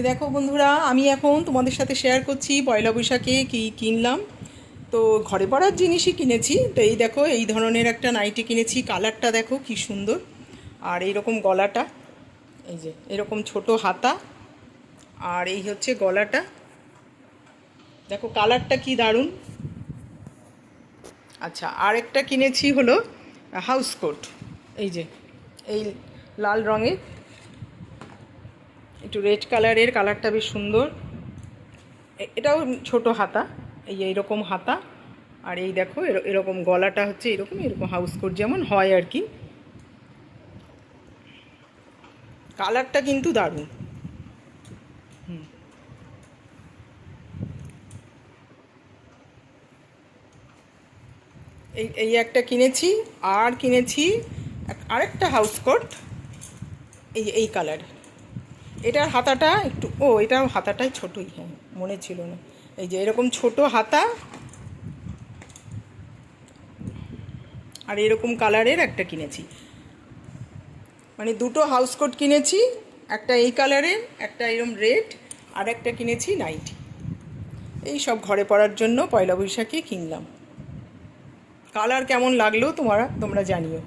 দেখো বন্ধুরা, আমি এখন তোমাদের সাথে শেয়ার করছি পয়লা বৈশাখে কি কিনলাম। তো ঘরে পড়ার জিনিসই কিনেছি। তো এই দেখো, এই ধরনের একটা নাইটি কিনেছি। কালারটা দেখো কি সুন্দর। আর এইরকম গলাটা, এই যে এরকম ছোট হাতা, আর এই হচ্ছে গলাটা। দেখো কালারটা কি দারুণ। আচ্ছা, আর একটা কিনেছি হলো হাউস কোট। এই যে এই লাল রঙের, একটু রেড কালারের, কালারটা বেশ সুন্দর। এটাও ছোট হাতা, এইরকম হাতা। আর এই দেখো এরকম গলাটা হচ্ছে এরকম এরকম হাউস কোট যেমন হয় আর কি। কালারটা কিন্তু দারুণ। এই এই একটা কিনেছি। আর কিনেছি আরেকটা হাউস কোট, এই এই কালার। এটার হাতাটা একটু, এটার হাতাটাই ছোটোই, হ্যাঁ মনে ছিল না। এই যে এরকম ছোট হাতা, আর এরকম কালারের একটা কিনেছি। মানে দুটো হাউস কোট কিনেছি, একটা এই কালারের, একটা এরকম রেড, আর একটা কিনেছি নাইটি। এই সব ঘরে পরার জন্য পয়লা বৈশাখে কিনলাম। কালার কেমন লাগলো তোমরা জানিও।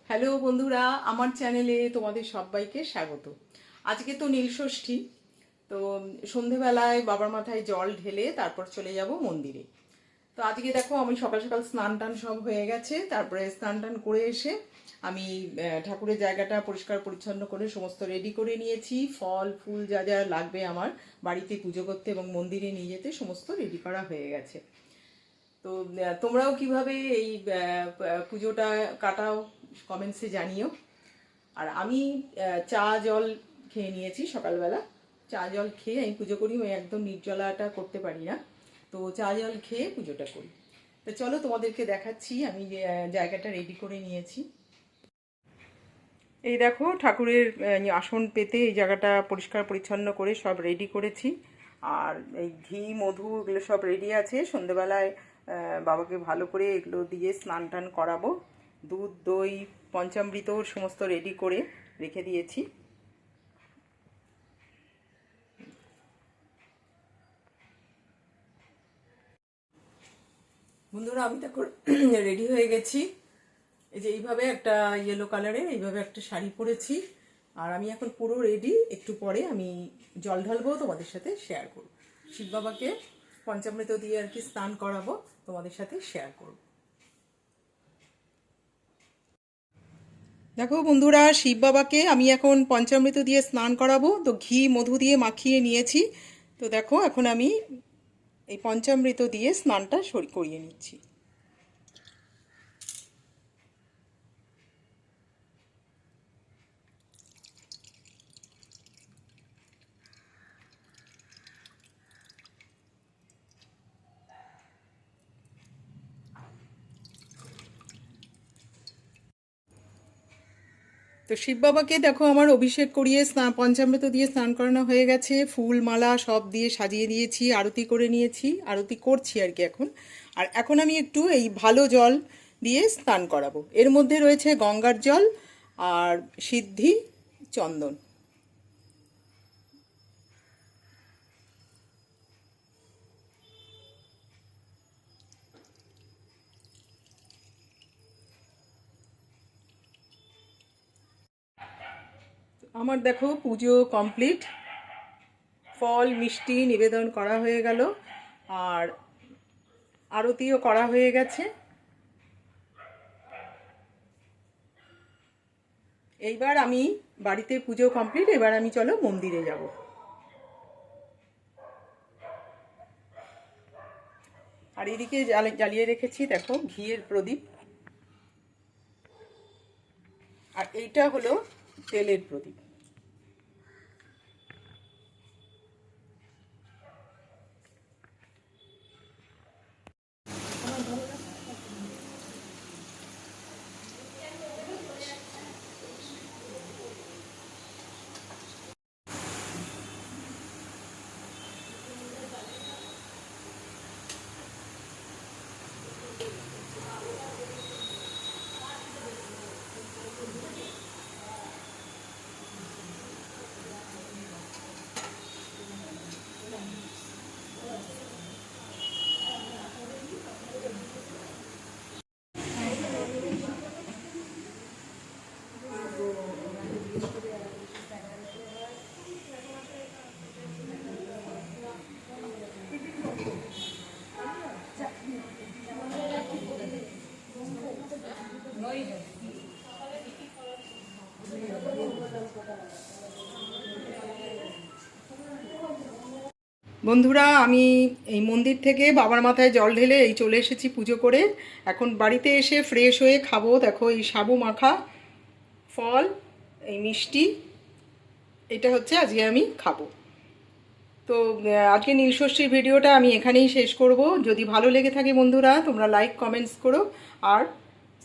হ্যালো বন্ধুরা, আমার চ্যানেলে তোমাদের সবাইকে স্বাগত। আজকে তো নীলষষ্ঠী। তো সন্ধেবেলায় বাবার মাথায় জল ঢেলে তারপর চলে যাব মন্দিরে। তো আজকে দেখো, আমি সকাল সকাল স্নান টান সব হয়ে গেছে। তারপরে স্নান টান করে এসে আমি ঠাকুরের জায়গাটা পরিষ্কার পরিচ্ছন্ন করে সমস্ত রেডি করে নিয়েছি। ফল ফুল যা যা লাগবে আমার বাড়িতে পুজো করতে এবং মন্দিরে নিয়ে যেতে সমস্ত রেডি করা হয়ে গেছে। তো তোমরাও কিভাবে এই পুজোটা কাটাও, কমেন্টসে জানিও। আর আমি চা জল খেয়ে নিয়েছি সকালবেলা। চা জল খেয়ে আমি পুজো করি, আমি একদম নির্জলাটা করতে পারি না। তো চা জল খেয়ে পুজোটা করি। তো চলো তোমাদেরকে দেখাচ্ছি আমি যে জায়গাটা রেডি করে নিয়েছি। এই দেখো, ঠাকুরের আসন পেতে এই জায়গাটা পরিষ্কার পরিচ্ছন্ন করে সব রেডি করেছি। আর এই ঘি মধু এগুলো সব রেডি আছে। সন্ধেবেলায় বাবাকে ভালো করে এগুলো দিয়ে স্নান টান করাবো। দুধ দই পঞ্চামৃত সমস্ত রেডি করে রেখে দিয়েছি। বন্ধুরা, আমি দেখো রেডি হয়ে গেছি। এই যে এইভাবে একটা ইয়েলো কালারের এইভাবে একটা শাড়ি পরেছি। আর আমি এখন পুরো রেডি। একটু পরে আমি জল ঢালবো, তোমাদের সাথে শেয়ার করব। শিব বাবাকে পঞ্চামৃত দিয়ে আর কি স্নান করাবো, তোমাদের সাথে শেয়ার করব। দেখো বন্ধুরা, শিব বাবাকে আমি এখন পঞ্চামৃত দিয়ে স্নান করাবো। তো ঘি মধু দিয়ে মাখিয়ে নিয়েছি। তো দেখো এখন আমি এই পঞ্চামৃত দিয়ে স্নানটা করিয়ে নিচ্ছি। তো শিব বাবাকে দেখো আমার অভিষেক করিয়ে পঞ্চামৃত দিয়ে স্নান করানো হয়ে গেছে। ফুল মালা সব দিয়ে সাজিয়ে দিয়েছি, আরতি করে নিয়েছি, আরতি করছি আর কি এখন। আর এখন আমি একটু এই ভালো জল দিয়ে স্নান করাবো। এর মধ্যে রয়েছে গঙ্গার জল আর সিদ্ধি চন্দন। আমার দেখো পুজো কমপ্লিট। ফল মিষ্টি নিবেদন করা হয়ে গেল, আর আরতিও করা হয়ে গেছে। এইবার আমি বাড়িতে পুজো কমপ্লিট, এবার আমি চলো মন্দিরে যাব। আর এদিকে জ্বালিয়ে রেখেছি দেখো ঘিয়ের প্রদীপ। আর এইটা হলো তেলের প্রদীপ। বন্ধুরা, আমি এই মন্দির থেকে বাবার মাথায় জল ঢেলে এই চলে এসেছি পুজো করে। এখন বাড়িতে এসে ফ্রেশ হয়ে খাবো। দেখো, এই সাবু মাখা, ফল, এই মিষ্টি, এটা হচ্ছে আজকে আমি খাবো। তো আজকে নীলষষ্ঠীর ভিডিওটা আমি এখানেই শেষ করব। যদি ভালো লেগে থাকে বন্ধুরা, তোমরা লাইক কমেন্টস করো আর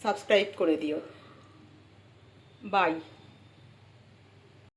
সাবস্ক্রাইব করে দিও। বাই।